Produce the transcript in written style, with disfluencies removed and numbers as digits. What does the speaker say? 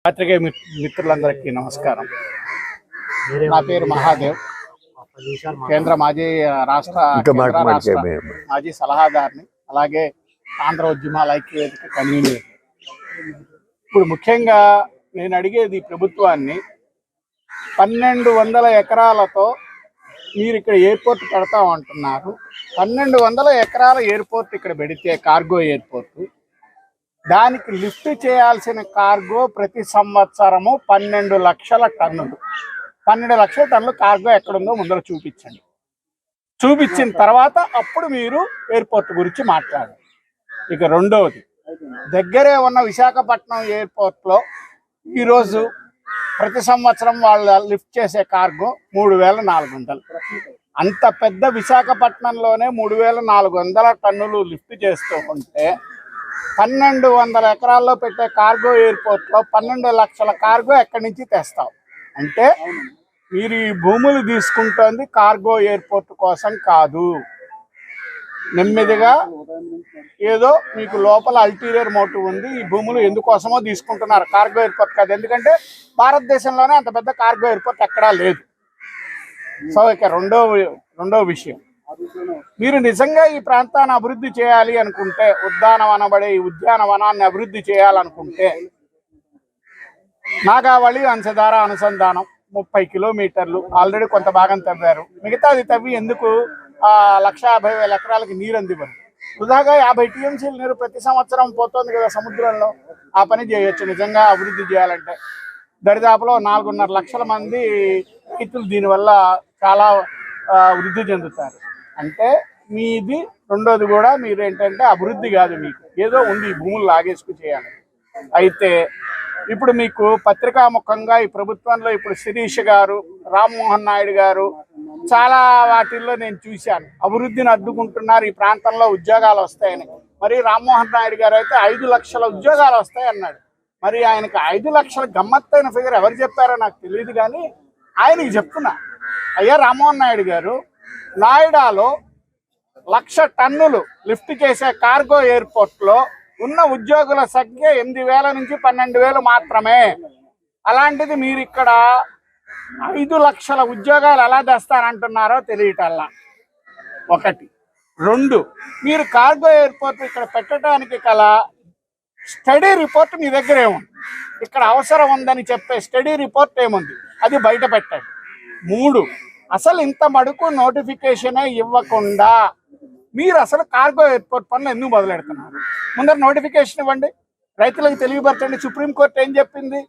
పత్రికే మిత్రులందరికీ నమస్కారం. నా పేరు మహాదేవ్. కేంద్ర రాష్ట్ర మాజీ సలహాదారుని, అలాగే ఆంధ్ర ఉద్యమాల ఐక్యవేదిక కన్వీనర్. ఇప్పుడు ముఖ్యంగా నేను అడిగేది ప్రభుత్వాన్ని, 1200 ఎకరాలతో మీరు ఇక్కడ ఎయిర్పోర్ట్ పెడతామంటున్నారు. 1200 ఎకరాల ఎయిర్పోర్ట్ ఇక్కడ పెడితే, కార్గో ఎయిర్పోర్ట్, దానికి లిఫ్ట్ చేయాల్సిన కార్గో ప్రతి సంవత్సరము 12 లక్షల టన్నులు. 12 లక్షల టన్నులు కార్గో ఎక్కడుందో ముందర చూపించండి. చూపించిన తర్వాత అప్పుడు మీరు ఎయిర్పోర్ట్ గురించి మాట్లాడండి. ఇక రెండవది, దగ్గరే ఉన్న విశాఖపట్నం ఎయిర్పోర్ట్లో ఈరోజు ప్రతి సంవత్సరం వాళ్ళు లిఫ్ట్ చేసే కార్గో 3400. అంత పెద్ద విశాఖపట్నంలోనే 3400 టన్నులు లిఫ్ట్ చేస్తూ ఉంటే, 1200 ఎకరాల్లో పెట్టే కార్గో ఎయిర్పోర్ట్లో 12 లక్షల కార్గో ఎక్కడి నుంచి తెస్తావు? అంటే మీరు ఈ భూములు తీసుకుంటోంది కార్గో ఎయిర్పోర్ట్ కోసం కాదు. నెమ్మదిగా ఏదో మీకు లోపల అల్టీరియర్ మోటివ్ ఉంది. ఈ భూములు ఎందుకోసమో తీసుకుంటున్నారు, కార్గో ఎయిర్పోర్ట్ కాదు. ఎందుకంటే భారతదేశంలోనే అంత పెద్ద కార్గో ఎయిర్పోర్ట్ ఎక్కడా లేదు. సో ఇక రెండో విషయం, మీరు నిజంగా ఈ ప్రాంతాన్ని అభివృద్ధి చేయాలి అనుకుంటే, ఉద్యానవనబడే ఈ ఉద్యానవనాన్ని అభివృద్ధి చేయాలనుకుంటే, నాగావళి వంశధార అనుసంధానం 30 కిలోమీటర్లు ఆల్రెడీ కొంత భాగం తవ్వారు. మిగతాది తవ్వి ఎందుకు 1,50,000 ఎకరాలకి నీరు అందివ్వరు? వృధాగా 50 టీఎంసీల నీరు ప్రతి సంవత్సరం పోతుంది కదా సముద్రంలో. ఆ పని చేయొచ్చు నిజంగా అభివృద్ధి చేయాలంటే. దరిదాపులో 4.5 లక్షల మంది రైతులు దీనివల్ల చాలా వృద్ధి చెందుతారు. అంటే మీది రెండోది కూడా మీరు ఏంటంటే అభివృద్ధి కాదు, మీకు ఏదో ఉంది, ఈ భూములు లాగేసుకు చేయాలి. అయితే ఇప్పుడు మీకు పత్రికాముఖంగా ఈ ప్రభుత్వంలో ఇప్పుడు శిరీష్ గారు, రామ్మోహన్ నాయుడు గారు చాలా వాటిల్లో నేను చూశాను, అభివృద్ధిని అడ్డుకుంటున్నారు, ఈ ప్రాంతంలో ఉద్యోగాలు వస్తాయని. మరి రామ్మోహన్ నాయుడు గారు అయితే 5 లక్షల ఉద్యోగాలు వస్తాయన్నాడు. మరి ఆయనకు 5 లక్షల గమ్మత్తైన ఫిగర్ ఎవరు చెప్పారో నాకు తెలియదు, కానీ ఆయనకి చెప్తున్నా, అయ్యా రామ్మోహన్ నాయుడు గారు, నాయిడాలో 1,00,000 టన్నులు లిఫ్ట్ చేసే కార్గో ఎయిర్పోర్ట్లో ఉన్న ఉద్యోగుల సంఖ్య 8,000 నుంచి 12,000 మాత్రమే. అలాంటిది మీరు ఇక్కడ 5 లక్షల ఉద్యోగాలు ఎలా తెస్తానంటున్నారో తెలియటల్లా. ఒకటి. రెండు, మీరు కార్గో ఎయిర్పోర్ట్ ఇక్కడ పెట్టడానికి గల స్టడీ రిపోర్ట్ మీ దగ్గర ఏముంది? ఇక్కడ అవసరం ఉందని చెప్పే స్టడీ రిపోర్ట్ ఏముంది? అది బయట పెట్టండి. 3, అసలు ఇంత మడుకు నోటిఫికేషనే ఇవ్వకుండా మీరు అసలు కార్గో ఎయిర్పోర్ట్ పనులు ఎందుకు మొదలెడుతున్నారు? ముందర నోటిఫికేషన్ ఇవ్వండి, రైతులకు తెలియపరచండి. సుప్రీంకోర్టు ఏం చెప్పింది?